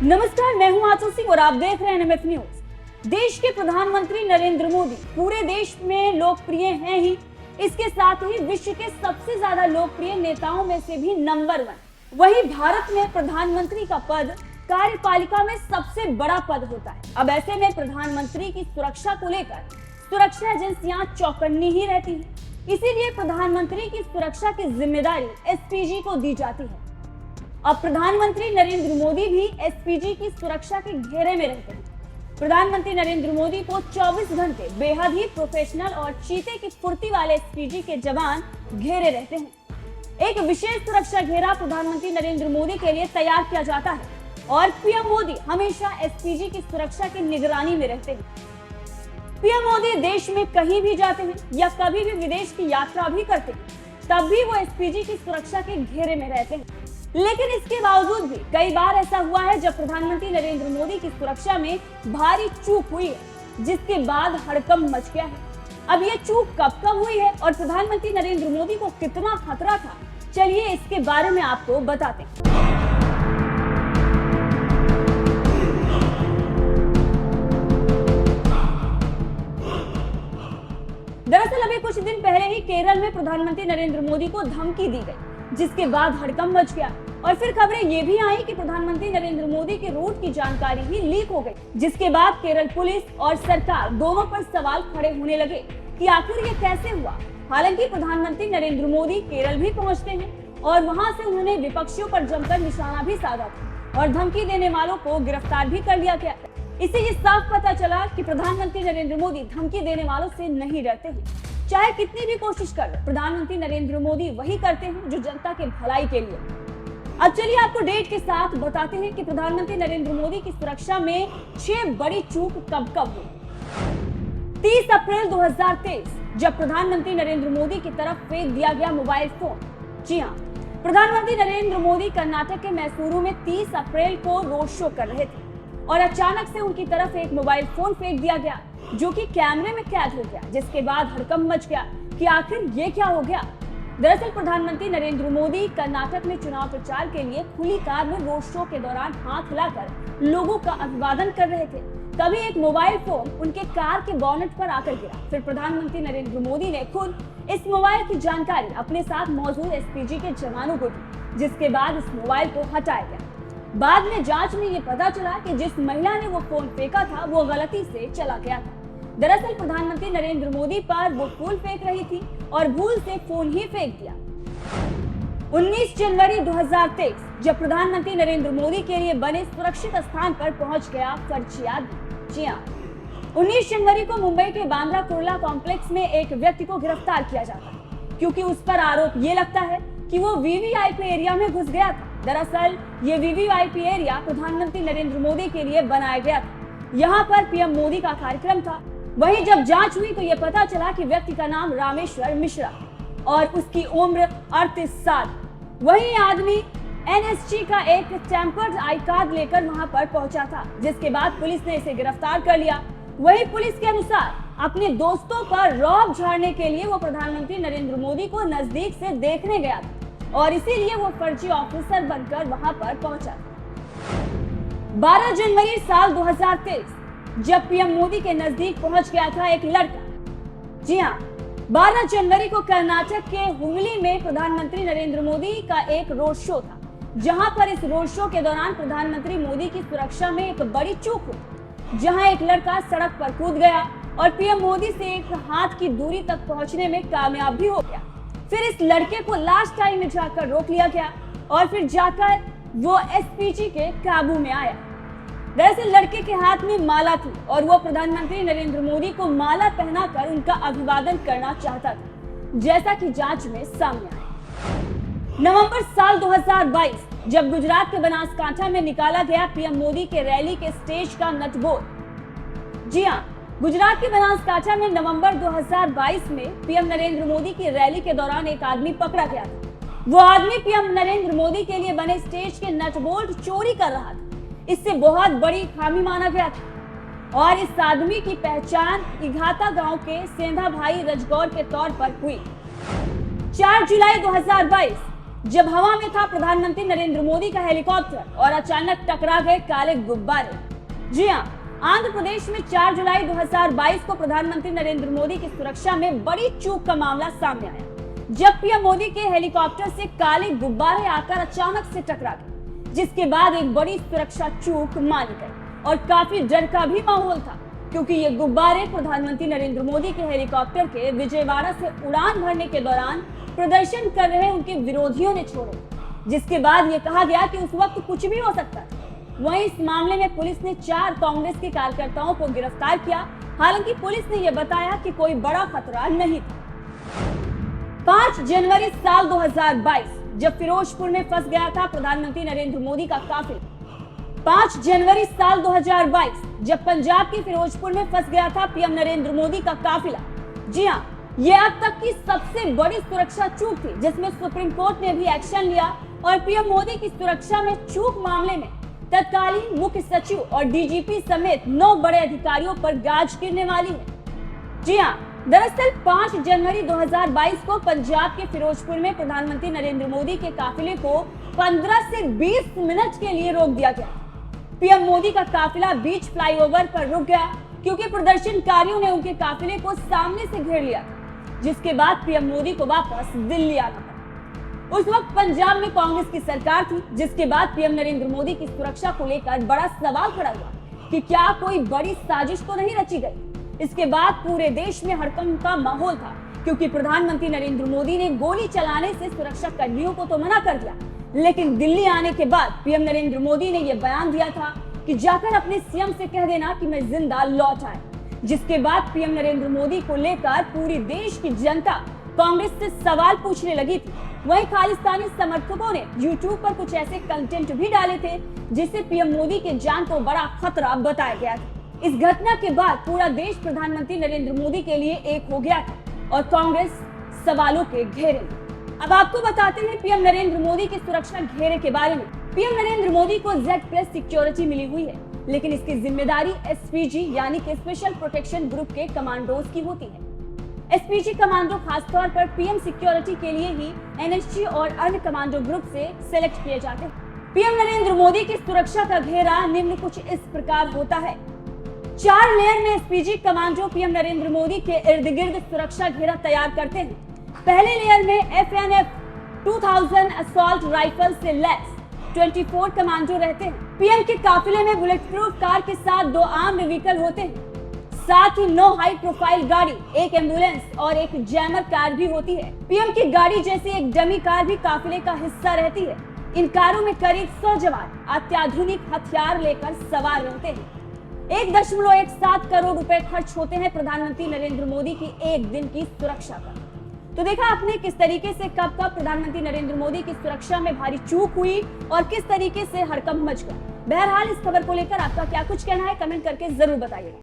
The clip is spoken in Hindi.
नमस्कार, मैं हूं आंचल सिंह और आप देख रहे हैं एनएमएफ न्यूज। देश के प्रधानमंत्री नरेंद्र मोदी पूरे देश में लोकप्रिय हैं ही, इसके साथ ही विश्व के सबसे ज्यादा लोकप्रिय नेताओं में से भी नंबर 1। वहीं भारत में प्रधानमंत्री का पद कार्यपालिका में सबसे बड़ा पद होता है। अब ऐसे में प्रधानमंत्री की सुरक्षा को लेकर सुरक्षा एजेंसियां चौकन्नी ही रहती हैं। इसीलिए प्रधानमंत्री की सुरक्षा की जिम्मेदारी एसपीजी को दी जाती है। अब प्रधानमंत्री नरेंद्र मोदी भी एसपीजी की सुरक्षा के घेरे में रहते हैं। प्रधानमंत्री नरेंद्र मोदी को 24 घंटे बेहद ही प्रोफेशनल और चीते की फुर्ती वाले एसपीजी के जवान घेरे रहते हैं। एक विशेष सुरक्षा घेरा प्रधानमंत्री नरेंद्र मोदी के लिए तैयार किया जाता है और पीएम मोदी हमेशा एसपीजी की सुरक्षा की निगरानी में रहते हैं। पीएम मोदी देश में कहीं भी जाते हैं या कभी भी विदेश की यात्रा भी करते हैं, तब भी वो एसपीजी की सुरक्षा के घेरे में रहते हैं। लेकिन इसके बावजूद भी कई बार ऐसा हुआ है जब प्रधानमंत्री नरेंद्र मोदी की सुरक्षा में भारी चूक हुई है, जिसके बाद हड़कंप मच गया है। अब ये चूक कब हुई है और प्रधानमंत्री नरेंद्र मोदी को कितना खतरा था, चलिए इसके बारे में आपको बताते हैं। दरअसल अभी कुछ दिन पहले ही केरल में प्रधानमंत्री नरेंद्र मोदी को धमकी दी गई, जिसके बाद हड़कंप मच गया और फिर खबरें ये भी आई कि प्रधानमंत्री नरेंद्र मोदी के रूट की जानकारी ही लीक हो गई, जिसके बाद केरल पुलिस और सरकार दोनों पर सवाल खड़े होने लगे कि आखिर ये कैसे हुआ। हालांकि प्रधानमंत्री नरेंद्र मोदी केरल भी पहुंचते हैं और वहां से उन्होंने विपक्षियों पर जमकर निशाना भी साधा था और धमकी देने वालों को गिरफ्तार भी कर लिया गया। इससे ये साफ पता चला कि प्रधानमंत्री नरेंद्र मोदी धमकी देने वालों से नहीं डरते हैं। चाहे कितनी भी कोशिश कर, प्रधानमंत्री नरेंद्र मोदी वही करते हैं जो जनता के भलाई के लिए। अब चलिए आपको डेट के साथ बताते हैं कि प्रधानमंत्री नरेंद्र मोदी की सुरक्षा में 6 बड़ी चूक कब हुई। 30 अप्रैल 2023 जब प्रधानमंत्री नरेंद्र मोदी की तरफ फेंक दिया गया मोबाइल फोन। जी हाँ, प्रधानमंत्री नरेंद्र मोदी कर्नाटक के मैसूरू में 30 अप्रैल को रोड शो कर रहे थे और अचानक से उनकी तरफ एक मोबाइल फोन फेंक दिया गया, जो कि कैमरे में कैद हो गया, जिसके बाद हड़कंप मच गया कि आखिर ये क्या हो गया। दरअसल प्रधानमंत्री नरेंद्र मोदी कर्नाटक में चुनाव प्रचार के लिए खुली कार में रोड शो के दौरान हाथ हिलाकर लोगों का अभिवादन कर रहे थे। तभी एक मोबाइल फोन उनके कार के बॉनेट पर आकर गिरा। फिर प्रधानमंत्री नरेंद्र मोदी ने खुद इस मोबाइल की जानकारी अपने साथ मौजूद एसपीजी के जवानों को दी, जिसके बाद इस मोबाइल को हटाया गया। बाद में जांच में ये पता चला कि जिस महिला ने वो फोन फेंका था वो गलती से चला गया था। दरअसल प्रधानमंत्री नरेंद्र मोदी पर वो फूल फेंक रही थी और भूल से फोन ही फेंक दिया। 19 जनवरी 2023 जब प्रधानमंत्री नरेंद्र मोदी के लिए बने सुरक्षित स्थान पर पहुंच गया फर्जी आदमी। जी हाँ, 19 जनवरी को मुंबई के बांद्रा कुर्ला कॉम्प्लेक्स में एक व्यक्ति को गिरफ्तार किया जाता है, क्योंकि उस पर आरोप ये लगता है कि वो वीवीआईपी एरिया में घुस गया था। दरअसल ये वीवीआईपी एरिया प्रधानमंत्री नरेंद्र मोदी के लिए बनाया गया था। यहाँ पर पीएम मोदी का कार्यक्रम था। वहीं जब जांच हुई तो ये पता चला कि व्यक्ति का नाम रामेश्वर मिश्रा और उसकी उम्र 38 साल। वही आदमी एनएसजी का एक टेम्पर्ड आई कार्ड लेकर वहां पर पहुंचा था, जिसके बाद पुलिस ने इसे गिरफ्तार कर लिया। वही पुलिस के अनुसार अपने दोस्तों पर रौब झाड़ने के लिए वो प्रधानमंत्री नरेंद्र मोदी को नजदीक से देखने गया था और इसीलिए वो फर्जी ऑफिसर बनकर वहां पर पहुंचा। 12 जनवरी साल 2023 जब पीएम मोदी के नजदीक पहुंच गया था एक लड़का। जी हाँ, 12 जनवरी को कर्नाटक के हुगली में प्रधानमंत्री नरेंद्र मोदी का एक रोड शो था, जहां पर इस रोड शो के दौरान प्रधानमंत्री मोदी की सुरक्षा में एक बड़ी चूक हुई, जहां एक लड़का सड़क पर कूद गया और पीएम मोदी से एक हाथ की दूरी तक पहुंचने में कामयाब भी हो गया। फिर इस लड़के को लास्ट टाइम में जाकर रोक लिया गया और फिर जाकर वो एसपीजी के काबू में आया। दरअसल लड़के के हाथ में माला थी और वो प्रधानमंत्री नरेंद्र मोदी को माला पहनाकर उनका अभिवादन करना चाहता था, जैसा कि जांच में सामने आया। नवंबर साल 2022 जब गुजरात के बनासकांठा में निकाला गया पीएम मोदी के रैली के स्टेज का नटबोल्ट। जी हाँ, गुजरात के बनासकांठा में नवंबर 2022 में पीएम नरेंद्र मोदी की रैली के दौरान एक आदमी पकड़ा गया था। वो आदमी पीएम नरेंद्र मोदी के लिए बने स्टेज के नटबोल्ट चोरी कर रहा था। इससे बहुत बड़ी खामी माना गया था और इस आदमी की पहचान इघाता गांव के सेंधा भाई रजगौर के तौर पर हुई। 4 जुलाई 2022 जब हवा में था प्रधानमंत्री नरेंद्र मोदी का हेलीकॉप्टर और अचानक टकरा गए काले गुब्बारे। जी हां, आंध्र प्रदेश में 4 जुलाई 2022 को प्रधानमंत्री नरेंद्र मोदी की सुरक्षा में बड़ी चूक का मामला सामने आया, जब पीएम मोदी के हेलीकॉप्टर से काले गुब्बारे आकर अचानक से टकरा गए, जिसके बाद एक बड़ी सुरक्षा चूक मानी गई और काफी डर का भी माहौल था, क्योंकि ये गुब्बारे प्रधानमंत्री नरेंद्र मोदी के हेलीकॉप्टर के विजयवाड़ा से उड़ान भरने के दौरान प्रदर्शन कर रहे उनके विरोधियों ने छोड़े, जिसके बाद ये कहा गया कि उस वक्त कुछ भी हो सकता है। वहीं इस मामले में पुलिस ने 4 कांग्रेस के कार्यकर्ताओं को गिरफ्तार किया। हालांकि पुलिस ने यह बताया कि कोई बड़ा खतरा नहीं था। 5 जनवरी साल 2022 जब फिरोजपुर में फंस गया था प्रधानमंत्री नरेंद्र मोदी का काफिला। 5 जनवरी साल 2022 जब पंजाब के फिरोजपुर में फंस गया था पीएम नरेंद्र मोदी का काफिला। जी हां, ये अब तक की सबसे बड़ी सुरक्षा चूक थी, जिसमें सुप्रीम कोर्ट ने भी एक्शन लिया और पीएम मोदी की सुरक्षा में चूक मामले में तत्कालीन मुख्य सचिव और डीजीपी समेत 9 बड़े अधिकारियों पर गाज गिरने वाली है। जी हां, दरअसल 5 जनवरी 2022 को पंजाब के फिरोजपुर में प्रधानमंत्री नरेंद्र मोदी के काफिले को 15 से 20 मिनट के लिए रोक दिया गया। पीएम मोदी का काफिला बीच फ्लाईओवर पर रुक गया, क्योंकि प्रदर्शनकारियों ने उनके काफिले को सामने से घेर लिया, जिसके बाद पीएम मोदी को वापस दिल्ली आना पड़ा। उस वक्त पंजाब में कांग्रेस की सरकार थी, जिसके बाद पीएम नरेंद्र मोदी की सुरक्षा को लेकर बड़ा सवाल खड़ा हुआ कि क्या कोई बड़ी साजिश तो नहीं रची गई। इसके बाद पूरे देश में हड़कंप का माहौल था, क्योंकि प्रधानमंत्री नरेंद्र मोदी ने गोली चलाने से सुरक्षा कर्मियों को तो मना कर दिया, लेकिन दिल्ली आने के बाद पीएम नरेंद्र मोदी ने यह बयान दिया था कि जाकर अपने सीएम से कह देना कि मैं जिंदा लौट आया। जिसके बाद पीएम नरेंद्र मोदी को लेकर पूरी देश की जनता कांग्रेस से सवाल पूछने लगी थी। वहीं खालिस्तानी समर्थकों ने यूट्यूब पर कुछ ऐसे कंटेंट भी डाले थे, जिससे पीएम मोदी के जान को बड़ा खतरा बताया गया था। इस घटना के बाद पूरा देश प्रधानमंत्री नरेंद्र मोदी के लिए एक हो गया था और कांग्रेस सवालों के घेरे में। अब आपको बताते हैं पीएम नरेंद्र मोदी के सुरक्षा घेरे के बारे में। पीएम नरेंद्र मोदी को Z+ सिक्योरिटी मिली हुई है, लेकिन इसकी जिम्मेदारी SPG यानी कि स्पेशल प्रोटेक्शन ग्रुप के कमांडोज की होती है। SPG कमांडो खासतौर पर पीएम सिक्योरिटी के लिए ही NSG और अन्य कमांडो ग्रुप से सिलेक्ट किए जाते हैं। पीएम नरेंद्र मोदी की सुरक्षा का घेरा निम्न कुछ इस प्रकार होता है। 4 लेयर में SPG commando PM Narendra Modi के इर्द गिर्द सुरक्षा घेरा तैयार करते हैं। पहले लेयर में FNF 2000 असॉल्ट राइफल से लैस 24 कमांडो रहते हैं। पीएम के काफिले में बुलेट प्रूफ कार के साथ 2 आर्म्ड व्हीकल होते हैं, साथ ही 9 हाई प्रोफाइल गाड़ी, 1 एम्बुलेंस और 1 जैमर कार भी होती है। पीएम की गाड़ी जैसी एक डमी कार भी काफिले का हिस्सा रहती है। इन कारों में करीब 100 जवान अत्याधुनिक हथियार लेकर सवार रहते हैं। 1.17 करोड़ रुपए खर्च होते हैं प्रधानमंत्री नरेंद्र मोदी की एक दिन की सुरक्षा पर। तो देखा आपने किस तरीके से कब कब प्रधानमंत्री नरेंद्र मोदी की सुरक्षा में भारी चूक हुई और किस तरीके से हड़कंप मच गया। बहरहाल इस खबर को लेकर आपका क्या कुछ कहना है, कमेंट करके जरूर बताइए।